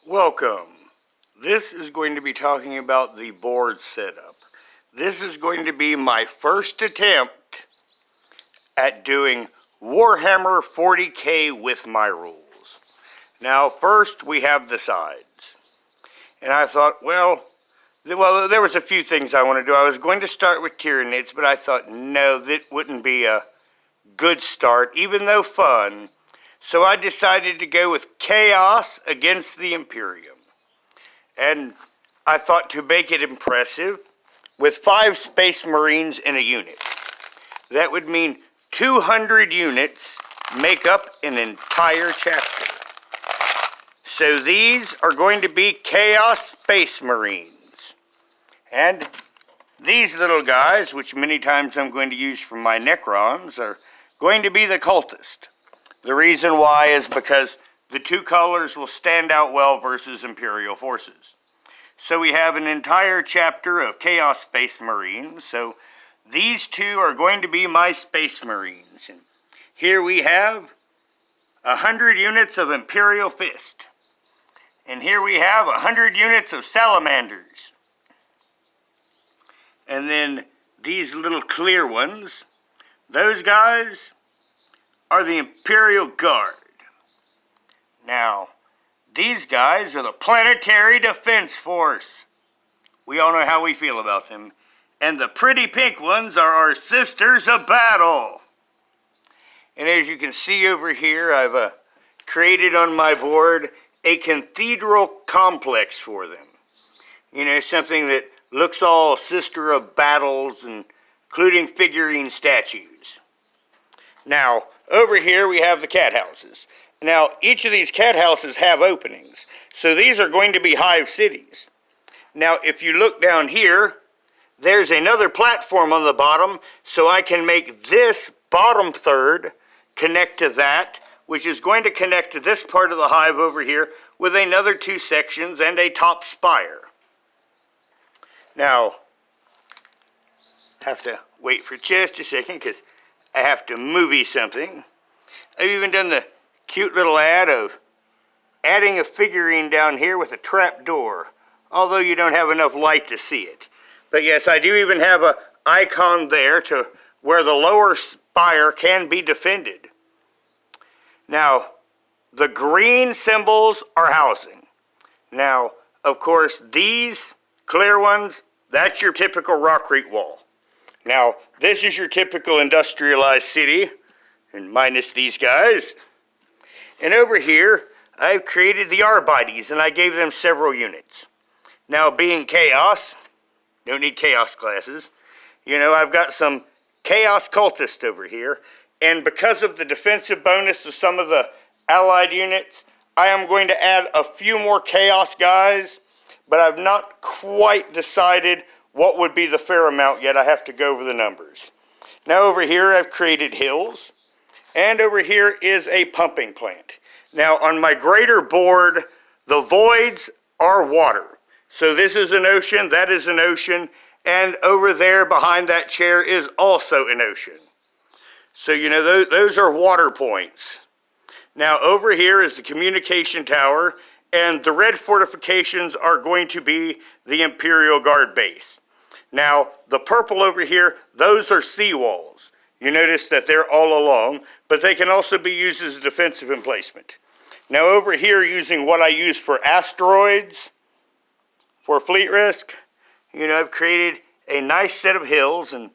Welcome. This is going to be talking about the board setup. This is going to be my first attempt at doing Warhammer 40K with my rules. Now first we have the sides. And I thought, well, there was a few things I want to do. I was going to start with Tyranids, but I thought, no, that wouldn't be a good start, even though fun. So I decided to go with Chaos against the Imperium. And I thought to make it impressive, with 5 Space Marines in a unit. That would mean 200 units make up an entire chapter. So these are going to be Chaos Space Marines. And these little guys, which many times I'm going to use for my Necrons, are going to be the Cultist. The reason why is because the 2 colors will stand out well versus Imperial forces. So we have an entire chapter of Chaos Space Marines. So these 2 are going to be my Space Marines. And here we have 100 units of Imperial Fist. And here we have 100 units of Salamanders. And then these little clear ones, those guys are the Imperial Guard. Now, these guys are the Planetary Defense Force. We all know how we feel about them. And the pretty pink ones are our Sisters of Battle. And as you can see over here, I've created on my board a cathedral complex for them. You know, something that looks all Sister of Battles, including figurine statues. Now, over here we have the cat houses. Now, each of these cat houses have openings. So these are going to be hive cities. Now, if you look down here, there's another platform on the bottom, so I can make this bottom third connect to that, which is going to connect to this part of the hive over here with another 2 sections and a top spire. Now, have to wait for just a second because I have to movie something. I've even done the cute little ad of adding a figurine down here with a trap door, although you don't have enough light to see it. But yes, I do even have an icon there to where the lower spire can be defended. Now, the green symbols are housing. Now, of course, these clear ones, that's your typical rock creek wall. Now, this is your typical industrialized city, and minus these guys. And over here, I've created the Arbites, and I gave them several units. Now, being Chaos, don't need Chaos classes, you know, I've got some Chaos Cultists over here, and because of the defensive bonus of some of the allied units, I am going to add a few more Chaos guys, but I've not quite decided what would be the fair amount yet. I have to go over the numbers. Now over here I've created hills, and over here is a pumping plant. Now on my greater board, the voids are water. So this is an ocean, that is an ocean, and over there behind that chair is also an ocean. So you know, those are water points. Now over here is the communication tower, and the red fortifications are going to be the Imperial Guard base. Now, the purple over here, those are seawalls. You notice that they're all along, but they can also be used as a defensive emplacement. Now over here, using what I use for asteroids, for fleet risk, you know, I've created a nice set of hills, and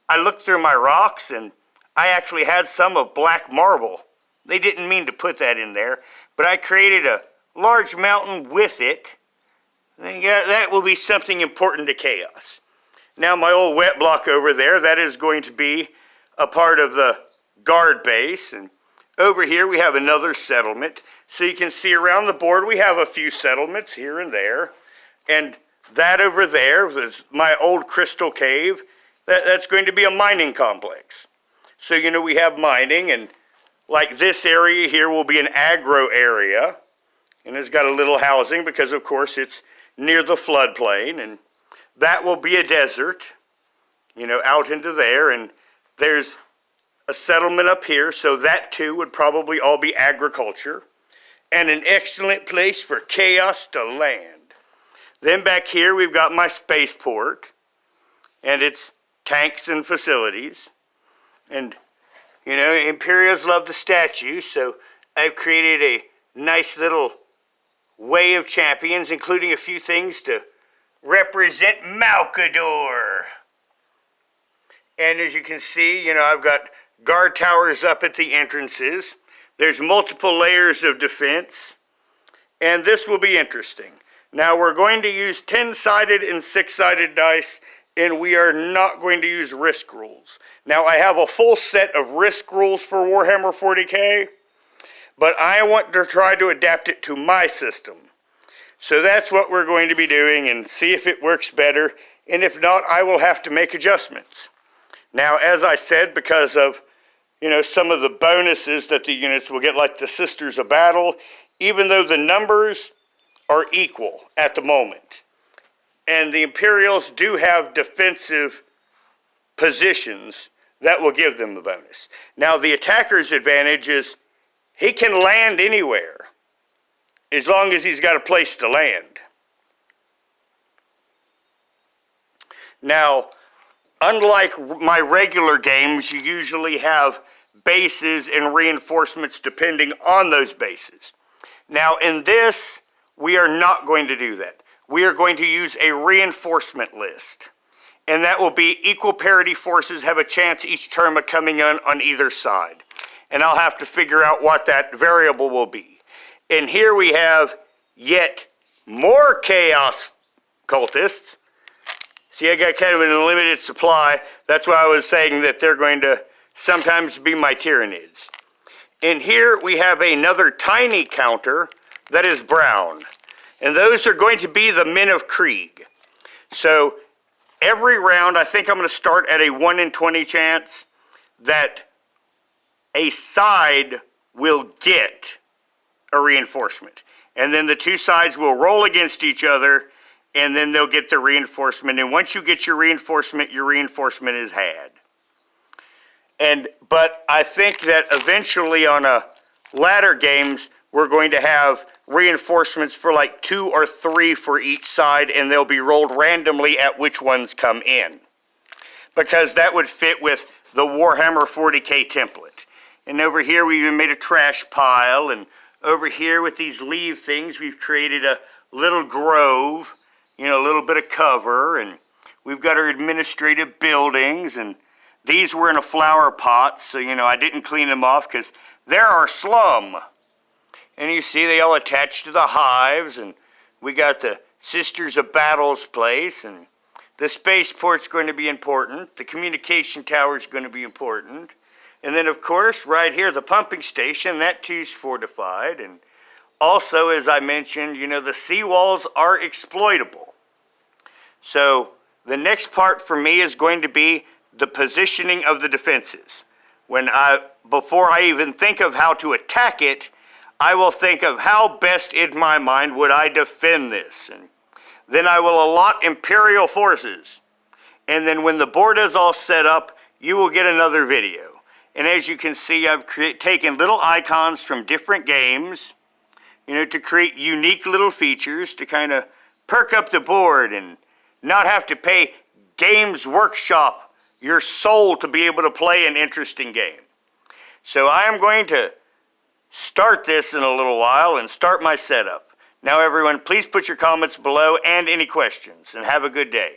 I looked through my rocks, and I actually had some of black marble. They didn't mean to put that in there, but I created a large mountain with it. Yeah, that will be something important to Chaos. Now my old wet block over there, that is going to be a part of the guard base. And over here we have another settlement. So you can see around the board we have a few settlements here and there. And that over there is my old crystal cave. That's going to be a mining complex. So you know we have mining, and like this area here will be an agro area. And it's got a little housing because of course it's near the floodplain, and that will be a desert, you know, out into there, and there's a settlement up here, so that too would probably all be agriculture. and an excellent place for chaos to land. Then back here we've got my spaceport and its tanks and facilities. And, you know, Imperials love the statues, so I've created a nice little way of champions, including a few things to represent Malkador. And as you can see, you know, I've got guard towers up at the entrances. There's multiple layers of defense, and this will be interesting. Now we're going to use 10-sided and 6-sided dice, and we are not going to use risk rules. Now I have a full set of risk rules for Warhammer 40k, but I want to try to adapt it to my system. So that's what we're going to be doing and see if it works better, and if not, I will have to make adjustments. Now, as I said, because of, you know, some of the bonuses that the units will get, like the Sisters of Battle, even though the numbers are equal at the moment, and the Imperials do have defensive positions that will give them the bonus. Now, the attacker's advantage is he can land anywhere as long as he's got a place to land. Now, unlike my regular games, you usually have bases and reinforcements depending on those bases. Now, in this, we are not going to do that. We are going to use a reinforcement list. And that will be equal parity forces have a chance each term of coming on either side. And I'll have to figure out what that variable will be. And here we have yet more chaos cultists. See, I got kind of an unlimited supply. That's why I was saying that they're going to sometimes be my Tyranids. And here we have another tiny counter that is brown. And those are going to be the Men of Krieg. So every round, I think I'm going to start at a 1 in 20 chance that a side will get a reinforcement. And then the two sides will roll against each other, and then they'll get the reinforcement. And once you get your reinforcement is had. But I think that eventually on a latter games, we're going to have reinforcements for like 2 or 3 for each side, and they'll be rolled randomly at which ones come in. Because that would fit with the Warhammer 40k template. And over here we even made a trash pile, and over here with these leaf things we've created a little grove, you know, a little bit of cover, and we've got our administrative buildings, and these were in a flower pot, so, you know, I didn't clean them off because they're our slum. And you see they all attach to the hives, and we got the Sisters of Battle's place, and the spaceport's going to be important. The communication tower's going to be important. And then, of course, right here, the pumping station, that too's fortified. And also, as I mentioned, you know, the seawalls are exploitable. So the next part for me is going to be the positioning of the defenses. Before I even think of how to attack it, I will think of how best in my mind would I defend this. And then I will allot Imperial forces. And then when the board is all set up, you will get another video. And as you can see, I've taken little icons from different games, you know, to create unique little features to kind of perk up the board and not have to pay Games Workshop your soul to be able to play an interesting game. So I am going to start this in a little while and start my setup. Now everyone, please put your comments below and any questions, and have a good day.